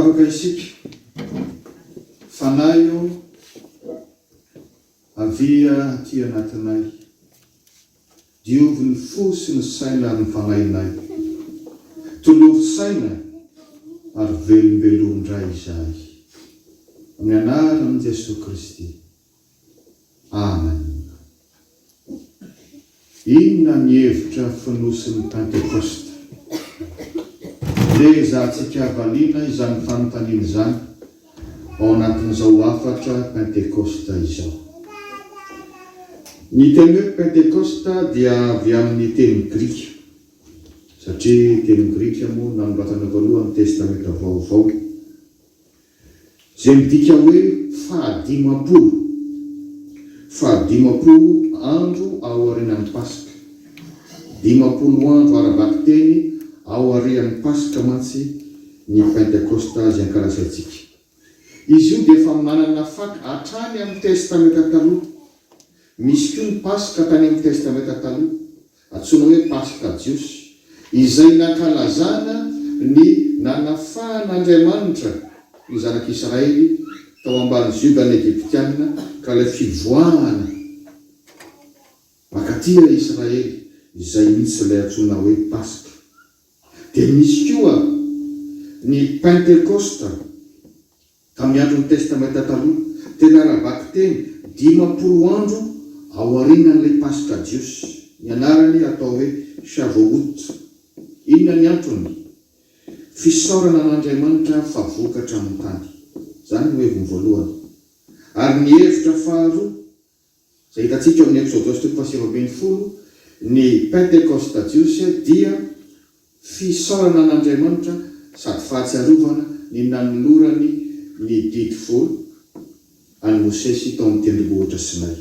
Mivavaka isika fanahy io avia aty anatinay, diovy ny fo sy ny saina ny fanahinay, tolovo saina ary velombelondray izahay, amin'ny anaran'i Jesosy Kristy. Amen. Inona ny hevitra finosin'ny Pentekosta? Dia izahantsika avaliana izany fanontaniana izany ao anatin'izao afatra Pentekosta izao. Ny teny hoe Pentekosta dia avy amin'ny teny Grika, satria teny Grika moa nanoratana voalohany testamenta vaovao, izay midika hoe fahadimapolo andro ao aorian'ny Pasika, 50 andro arabaky teny ao aorian'ny Pasika mantsy ny Pentekosta azy ankalazaitsika. Izy io dia efa manana faky hatrany amin'ny testamenta taloha. Misy koa ny Pasika tany amin'ny testamenta taloha, antsoina hoe Pasika Jiosy, izay nankalazana ny nanafahan'Andriamanitra ny zanak'Israely tao ambany zogana Egyptiana ka ilay fivoahana makatia Israely, izay misy ilay antsoina hoe Pasika. Dia misy koa ny Pentekosta tamin'ny andron'ny testamenta taloha, tena arabaky teny 50 andro ao aorian'ilay Pasika Jiosy, ny anarany atao hoe Shavuot. Inona ny antony? Fisaorana an'Andriamanitra fa vokatra amin'ny tany, zany no heviny voalohany. Ary ny hevitra faharoa izay hitantsika amin'ny Exodus 7:20, ny Pentekosta Jiosy dia fisaorana an'Andriamanitra sady fahatsiarovana ny nanolorany ny didy folo any Mosesy tao amin'ny tendrombohitra Sinay.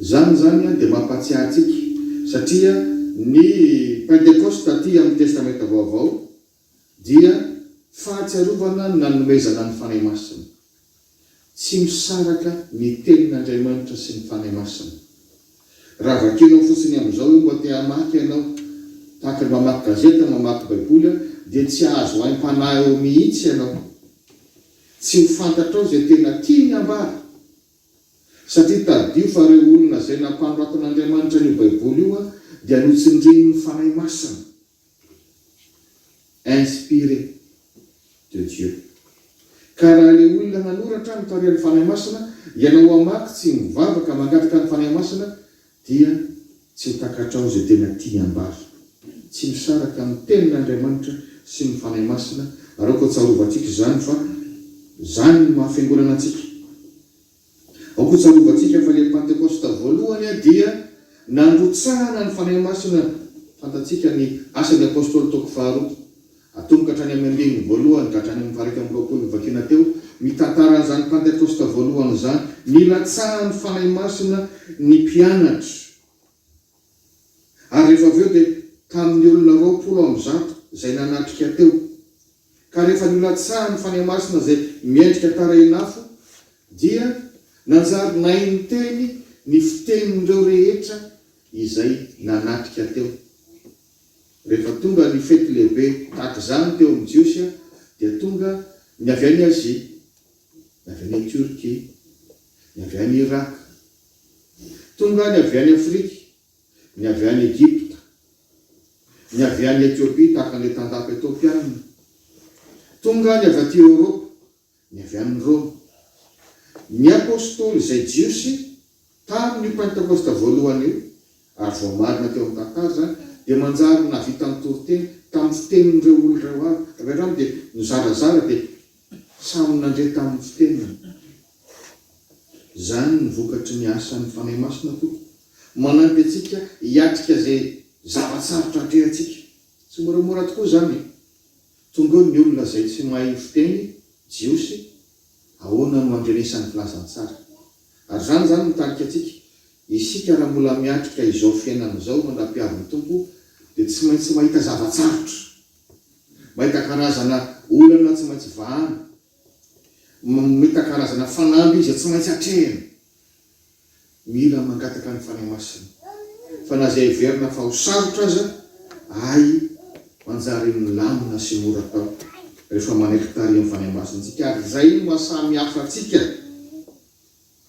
Zany dia mampatsiahy antsika, satria ny Pentekosta aty amin'ny testamenta vaovao dia fahatsiarovana nanomezana ny fanahy masina, tsy misaraka ny tenin'Andriamanitra sy ny fanahy masina. Raha vakinao fotsiny amin'izao io mba te hamaky ianao, tahaka ny mamaky gazeta, mamaky baiboly, dia tsy azo haim-panahy eo mihitsy ianao, tsy mifantatrao izay tena tiany ambara, satria tadio fa reo olona izay nampanoratan'Andriamanitra ny baiboly io dia notsindrin'ny fanahy masina, inspiré de Dieu. Ka raha ilay olona nanoratra mitarihan'ny fanahy masina, ianao hamaky tsy mivavaka mangataka ny fanahy masina, dia tsy hitakatrao izay tena tiany ambara, tsy misaraka amin'ny tenin'Andriamanitra sy ny fanahy masina. Araoko atsarovantsika izany fa zany no mahafiangonana antsika. Aoko atsarovantsika fa ilay Pentekosta voalohany dia nandrotsahana ny fanahy masina. Fantatsika ny asan'ny apôstôly toko faharoa, atomboka hatrany amin'ny andiny voalohany ka hatrany amin'ny 20 vakina teo, mitantara an'izany Pentekosta voalohany zany, nilatsahan'ny fanahy masina ny mpianatra. Ary rehefa avy eo dia tamin'ny olona 20 izay nanatrika teo, ka rehefa nilatsahan'ny fanahy masina izay miendrika tarahinafo, dia nanjary nainy teny ny fitenin'ireo rehetra izay nanatrika teo. Rehefa tonga ny fety lehibe tahaka izany teo amin'ny Jiosy, dia tonga ny avy any Azia, ny avy any Turquie, ny avy any Irak, tonga ny avy any Afrika, ny avy any Egypta, ny avy any Etiopia tahaka ny tandapa Etiopiana, tonga ny avy aty Europa, ny avy any Rome. Ny apôstôly izay Jiosy tamin'ny Pentekosta voalohany io, ary vao marina teo amin'ny tantara zany, dia manjary navita ny toriteny tamin'ny fitenin'ireo olona reo avy. Averany dia nizarazara dia samy nandre tamin'ny fiteniny. Zany ny vokatry ny asan'ny fanahy masina tokoa, manampy antsika hiatrika izay zavatsarotra atrehantsika. Tsy moramora tokoa zany. Tonga eo ny olona izay tsy mahay fiteny Jiosy, ahoana no andrenesany filazany tsara. Ary zany mitarika antsika, isika raha mbola miatrika izao fiainana izao manam-piavin'ny Tompo, dia tsy maintsy mahita zavatsarotra, mahita karazana olana tsy maintsy vahana, mahita karazana fanamby izy tsy maintsy atrehana. Mila mangataka ny fanahy masina, fa na izay heverina fa ho sarotra aza, ay manjary milamina sy mora tao. rehefa manekitary amin'ny fanahy masinatsika ary zay mahasamy hafa atsika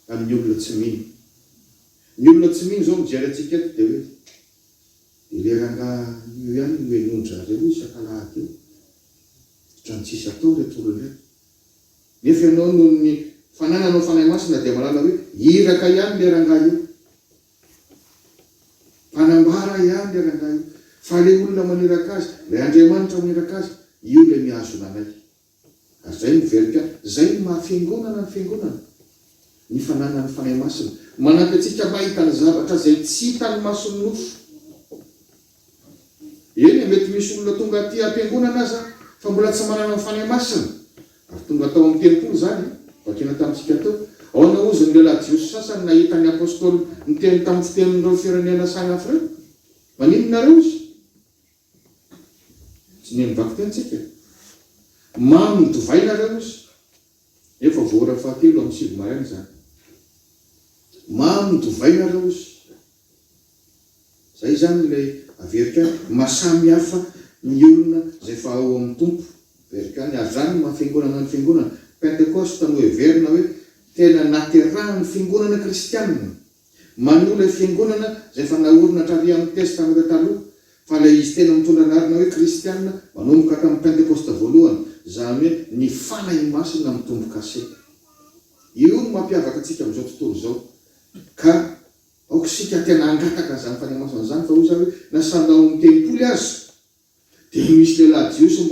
amin'ny olona tsy mino. Ny olona tsy mino zao mijery atsika eto dia hoe ileranga io ihany no enondra reo isakalahady eo trano tsisy atao reto olona reto. Nefa ianao noho ny fanananao fanahy masina dia malala hoe iraka ihany leranga io, panambara ihany leranga io, fa le olona maniraka azy, le Andriamanitra maniraka azy, io le miazo nanay. Ary zay miverika, zay mahafiangonana ny fiangonana, ny fananany fanahy masina. Manampy atsika mahita ny zavatra zay tsy hitany masony nofo. Eny mety misy olona tonga aty ampiangonana aza fa mbola tsy manana ny fanahy masina, ary tonga tao amin'ny telopolo zany vakena tamintsika tao. Ao na ozy ny lehilahy Jiosy sasany nahita ny apôstôly miteny tamin'ny fitenindreo firenena sahy hafa reo. Maninonareo izy? Tsy ny mivaky tentsika. Mamy midovainareo izy. Efa voara fahatelo amin'ny sivy maraina zany. Mamy midovainareo izy. Zay zany ilay averika mahasamy hafa ny olona zay fa ao amin'ny tompo. Verikany ary zany mahafiangonana ny fiangonana. Pentecoste no heverina hoe tena naterahan'ny fiangonana kristianina. Manola fiangonana zay fa naorina trary amin'ny testamenta taloha, fa le izy tena mitondra anarina hoe kristianina manomboka tamin'ny Pentecoste voalohany, zany hoe ny fanahy masina mitomboka ase. Io no mampiavaka atsika amin'izao tontolo zao. Ka aokisika tena angataka zany fanahy masina zany, fa ozy hoe nasandao amin'ny telopolo azy dia misy lehilahy Jiosy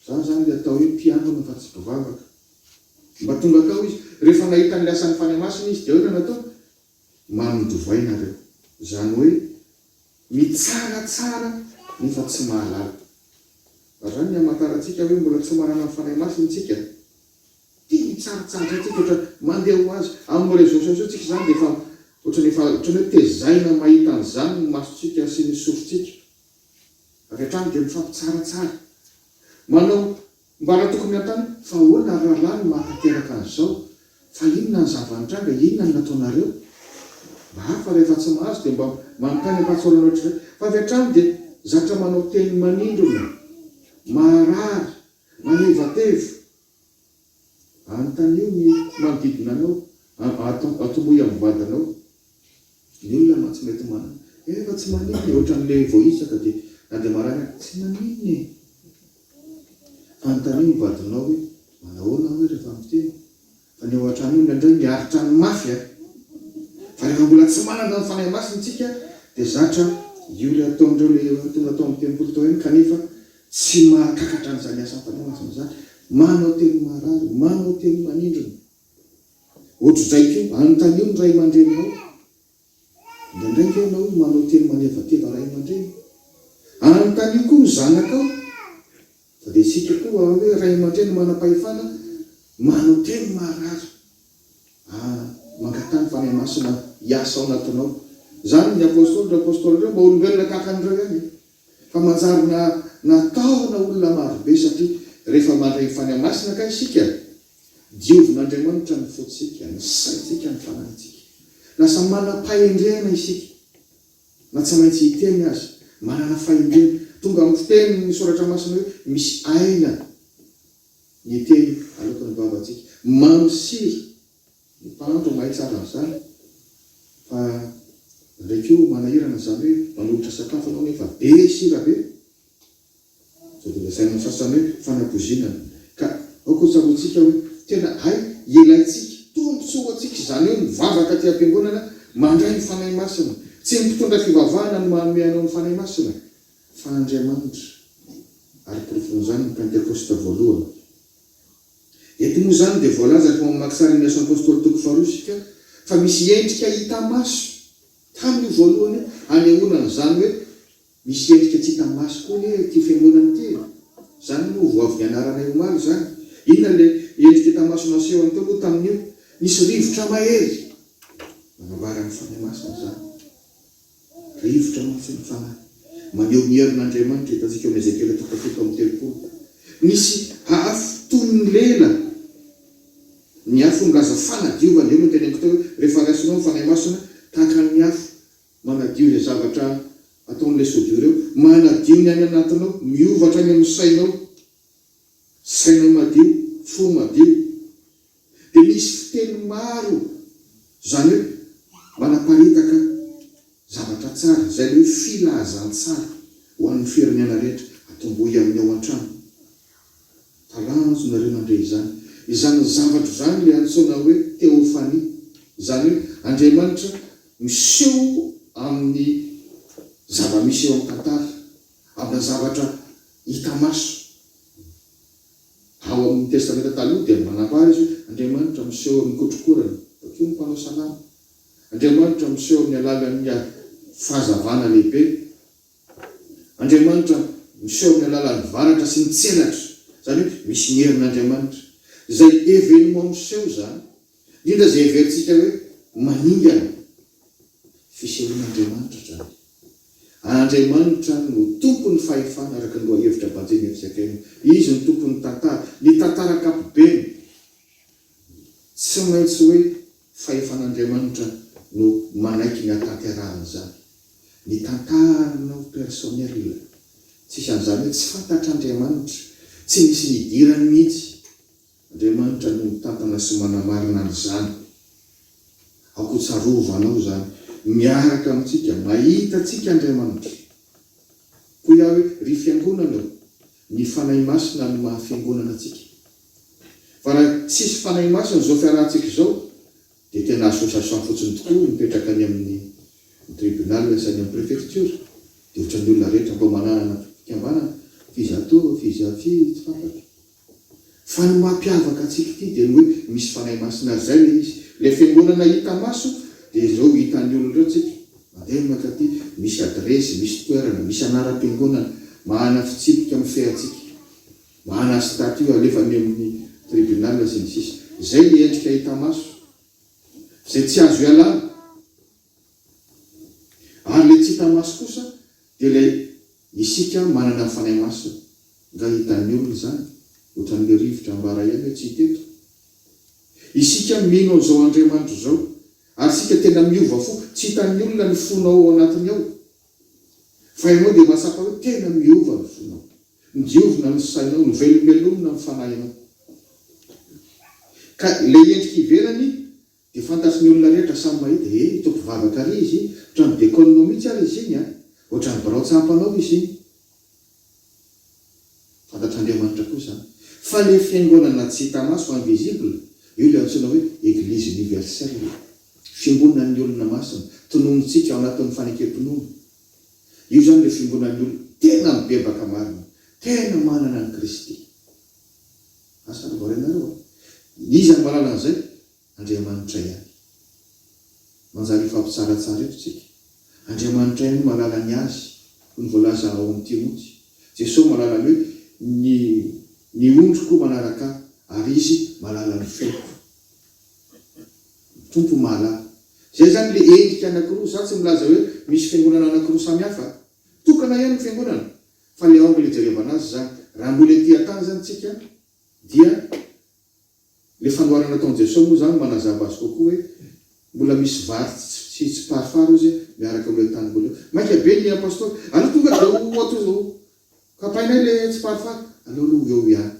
zany le atao hoe mpiambina fa tsy mpivavaka. Mba tonga tao izy, rehefa nahita ny lasan'ny fanahy masina izy dia hoe natao manidovainareo. Zany hoe mitsaratsara nefa tsy mahalala. Ary zany ny hamantarantsika hoe mbola tsy manana ny fanahy masina tsika. Tia mitsaratsara tsika ohatra mandeha ho azy amin'ny réseaux sociaux tsika zany dia efa ohatrany hoe tezaina mahita an'izany ny masotsika sy ny sofotsika. Avy hatrany dia mifampitsaratsara. Manao mbara tokony atany fa hoana rahalahy no mahatateraka an'izao, fa inona ny zava-nitranga, inona ny nataonareo? Mba hafa rehefa tsy mahazo dia mba manontany ampatsorana ohatry izay. Fa avy hatrany dia zatra manao teny manindrona, marary, manevateva. Anontany io ny manodidina anao, atombohy amin'ny vadinao. Ny olona tsy mety manana. Efa tsy maniny, ohatran'ilay voaisaka dia na dia marana tsy maniny. Anontany io ny vadinao hoe manahoana hoe rehefa miteny. Fa ny ao an-trano io indraindray miaritra ny mafy. Fa rehefa mbola tsy manana ny fanahy masina tsika dia zatra io le ataondreo le tonga tao amin'ny telopolo tao eny, kanefa tsy mahakakatra an'izany asan'ny fanahy masina zany. Manao teny marary, manao teny manindrona. Ohatry zay koa anontany io ny ray aman-dreninao. Indraindray ke ianao manao teny manevateva ray aman-dreny. Anontany io koa ny zanakao. Fa dia isika koa hoe ray aman-dreny manam-pahefana manao teny marary. Mangatany fanahy masina hiasa ao anatinao. Zany ny apôstôly reo mba olombelona tahaka an'ireo ihany. Fa manjary nataona olona marobe satria rehefa mandray fanahy masina ka isika, diovin'Andriamanitra ny fotsika, ny saitsika, ny fanantsika. Lasa manam-pahendrena isika. Na tsy maintsy hiteny azy, manana fahendrena. Tonga amin'ny fiteny ny soratra masina hoe misy aina ny teny aloka ny vavantsika. Mamosiry. Ny mpahandro mahay tsara amin'izany. Fa ndraikio manahirana zany hoe manolotra sakafo anao nefa be sira be. Zao dia lasaina sasany hoe fanapozinana. Ka aokotsabotsika hoe tena ilaitsika, tombontsoatsika zany hoe mivavaka ty am-piangonana mandray ny fanahy masina. Tsy mitondra fivavahana no manome anao ny fanahy masina, fa Andriamanitra. Ary porofon'izany ny Pentecoste voalohany. Eto moa zany dia voalaza fa mamaky sary ny asany apôstôly toko faharoa isika fa misy endrika hita maso tamin'ny voalohany anehoana zany hoe misy endrika tsy hita maso koa ny ty fiangonana ty. Zany moa voavy ny anaranay omaly zany. Inona le endrika hita maso naseho any teo aloha tamin'io? Nisy rivotra mahery. Manambara ny fanahy masina zany. Rivotra maso ny fanahy. Maneho ny herin'Andriamanitra hitantsika amin'ny Ezekiel 17:30. Nisy afo toy ny lela. Ny afo milaza fanadiovana eo no teneniko teo hoe rehefa raisinao ny fanahy masina tahaka ny afo manadio izay zavatra ataon'ilay sodio ireo, manadio ny any anatinao, miovatra any amin'ny sainao. saina madio, fo madio. Dia misy fiteny maro zany hoe manaparitaka zavatra tsara, izay hoe filazantsara ho an'ny firenena rehetra atombohy amin'ny ao an-trano. Talanjo nareo nandre izany. Izany zavatra izany le antsoina hoe teofania. Izany hoe Andriamanitra miseho amin'ny zava-misy eo amin'ny tantara, amina zavatra hita maso. Ao amin'ny testamenta taloha dia manambara izy hoe Andriamanitra miseho amin'ny kotrokorana, bakeo ny mpanao salama. Andriamanitra miseho amin'ny alalan'ny fahazavana lehibe. Andriamanitra miseho amin'ny alalan'ny varatra sy ny tselatra. Zany hoe misy ny herin'Andriamanitra. Izay événement miseho zany, indrindra izay everitsika hoe maningana fisehoan'Andriamanitra zany. Andriamanitra no tompon'ny fahefana araka ny lohahevitra Bajeny Efisakaina. Izy ny tompon'ny tantara, ny tantara ankapobeny. Tsy maintsy hoe fahefan'Andriamanitra no manaiky ny hatanterahana zany. Ny tantaranao personnel. Tsisy an'izany hoe tsy fantatr'Andriamanitra, tsy misy nidirany mihitsy. Andriamanitra no mitantana sy manamarina an'izany. Akotsarovanao zany, miaraka amintsika, mahita antsika Andriamanitra. Koa iaho hoe ry fiangonana, ny fanahy masina no mahafiangonana antsika. Fa raha tsisy fanahy masina zao fiarahantsika izao, dia tena association fotsiny tokoa mipetraka any amin'ny tribunal sy any amin'ny préfecture. Dia ohatran'ny olona rehetra mba manana fikambanana, fizato, fizafi, tsy fantatra. Fa ny mampiavaka antsika ity dia hoe misy fanahy masina zay le izy. Le fiangonana hita maso dia izao hitan'ny olona ireo tsika. Mandeha makaty, misy adresy, misy toerana, misy anaram-piangonana, mahana fitsipika amin'ny feantsika. Mahana statut alefany amin'ny tribunal sy ny sisa. Zay le endrika hita maso. Izay tsy azo ialana. Ary le tsy hita maso kosa dia le isika manana fanahy maso. Nga hitan'ny olona zany. Ohatran'le rivotra ambara ihany hoe tsy hiteto. Isika mino zao Andriamanitra zao, ary isika tena miova fo, tsy hitan'ny olona ny fonao ao anatiny ao. Fa ianao dia mahatsapa hoe tena miova ny fonao. Midiovina ny sainao, ny velomelomina ny fanahinao. Ka le endrika ivelany dia fantatry ny olona rehetra samy mahita, itoko vavaka ry izy, ohatran'ny décolonao mihitsy ary izy iny, ohatran'ny barao-tsampanao izy iny. Fantatr'Andriamanitra koa zany. Fa le fiangonana tsy hita maso fa invisible, io le antsoina hoe Église universelle. Fiangonan'ny olona masina, tononontsika ao anatin'ny fanekam-pinoana. Io zany le fiangonan'ny olona tena mibebaka marina, tena manana ny Kristy. Asa voarenareo. Iza ny malala an'izay? Andriamanitra ihany. Manjary fampitsaratsara eto tsika. Andriamanitra ihany malala ny azy, ny voalaza ao amin'ny Timoty. Jesosy malala ny hoe ny ondriko manaraka ary izy malala ny feko. Tompo mahalala. Zay zany le endrika anankiroa, za tsy milaza hoe misy fiangonana anankiroa samihafa. Tokana ihany ny fiangonana. Fa le ao mbola jerevana azy zany. Raha mbola ety an-tany zany tsika, dia le fanoharana ataon'i Jesosy moa zany manazava azy kokoa hoe mbola misy vary tsy parafaro izy miaraka aloha tany mbola. Maika be ny apôstôly, aleo tonga dia ohatro kapainay le tsy parafaro, aleo aloha eo ihany.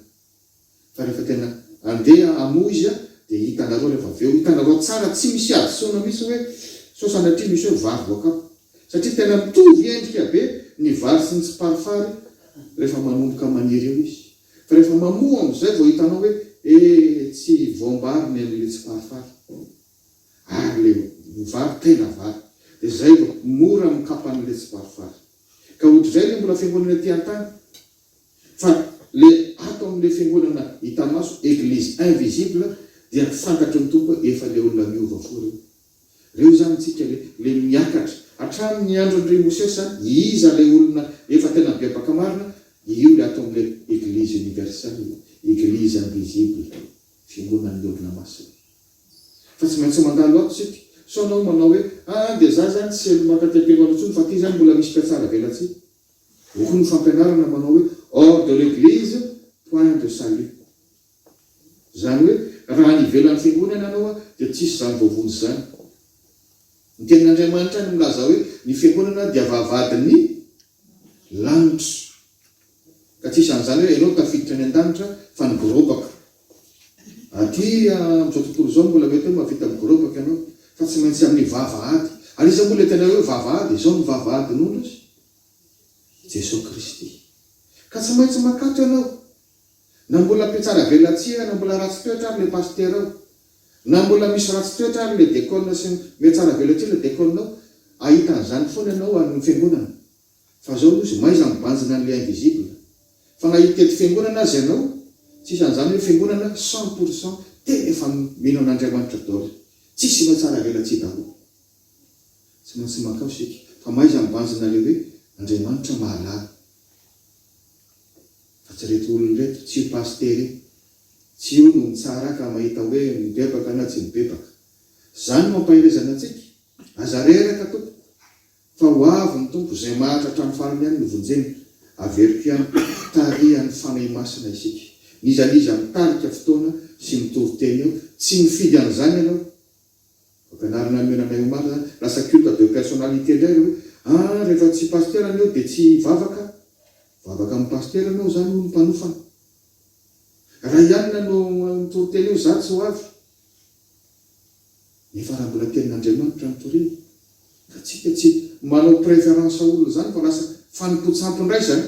Fa rehefa tena andeha amoa izy dia hitanareo rehefa avy eo, hitanareo tsara, tsy misy adosoana misy hoe sao sanatria misy hoe vary voakapo. Satria tena mitovy endrika be ny vary sy ny tsy parafary rehefa manomboka maniry eo izy. Fa rehefa mamoa amin'izay vao hitanao hoe tsy voambariny amin'ile tsy parafary. Ary le vary tena vary. Dia zay vao mora mikapan'ile tsy parafary. Ka ohatr'izay le mbola fiangonana ety an-tany. Fa le ato amin'ile fiangonana hita maso, Église invisible, dia fantatry ny tompo efa le olona miova fo reo. Reo zany tsika le miakatra. Hatramin'ny andron'ire Mosesa, iza le olona efa tena mibebaka marina, io le ato amin'ile Église universelle, Église invisible, fiangonan'ny olona masina. Fa tsy maintsy mandalo ato tsika. So anao manao hoe dia za zany tsy makatepelo antsony, fa ty zany mbola misy piatsara velatsika. Ho ny fampianarana manao hoe hors de l'Église, point de salut. Zany hoe raha nivelan'ny fiangonana anao dia tsisy zany vovony zany. Ny tenin'Andriamanitra ny milaza hoe ny fiangonana dia vavadin'ny lanitra. ka tsisy an'izany hoe ianao tafiditra ny an-danitra fa nigorobaka aty amin'izao tontolo izao mbola mety hoe mahavita migorobaka ianao fa tsy maintsy amin'ny vavahady ary izy mbola tena hoe vavahady izao ny vavahadin'olo izy Jesosy Kristy ka tsy maintsy makato ianao na mbola mpiatsara velatsia na mbola ratsy toetra ary le pasteur ao na mbola misy ratsy toetra ary le dekona sy miatsara velatsia le dekonao ahita an'izany foana ianao amin'ny fiangonana fa zao izy maiza mibanjina an'le invisible fa na hitety fiangonana azy ianao tsisy an'izany hoe fiangonana 100% tena efa mino an'Andriamanitra daholo tsisy miatsara velatsia daholo tsy maintsy makao sika fa maiza mibanjina le hoe Andriamanitra mahalala fa tsy reto olona reto tsy io pastery tsy io no mitsara ka mahita hoe mibebaka na tsy mibebaka zany mampahirezana antsika aza reraka tompo fa ho avy ny tompo izay mahatra hatramin'ny farany ihany ny vonjeny averiko ihany tarihan'ny fanahy masina isika nizaliza mitarika fotoana sy mitovy teny eo tsy mifidy an'izany ianao fampianarana menanay omaly zany lasa culte de personnalité indray hoe rehefa tsy pasteur anao dia tsy vavaka amin'ny pasteur anao zany no mpanofana raha ihanina no mitovy teny eo za tsy ho avy nefa raha mbola tenin'Andriamanitra mitorina ka tsika tsy manao préférence olo zany fa lasa fanimpotsampondraisany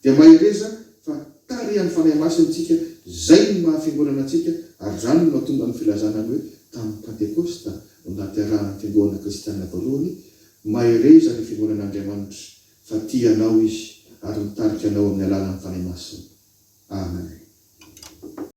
dia mahireza fa tarihan'ny fanahy masintsika zay ny mahafiangonana antsika ary zany no mahatonga ny filazanany hoe tamin'ny Pentekosta no naterahany fiangonana kristianina voalohany mahireza ny fiangonan'Andriamanitra fa tianao izy ary mitarika anao amin'ny alalan'ny fanahy masina. Amen.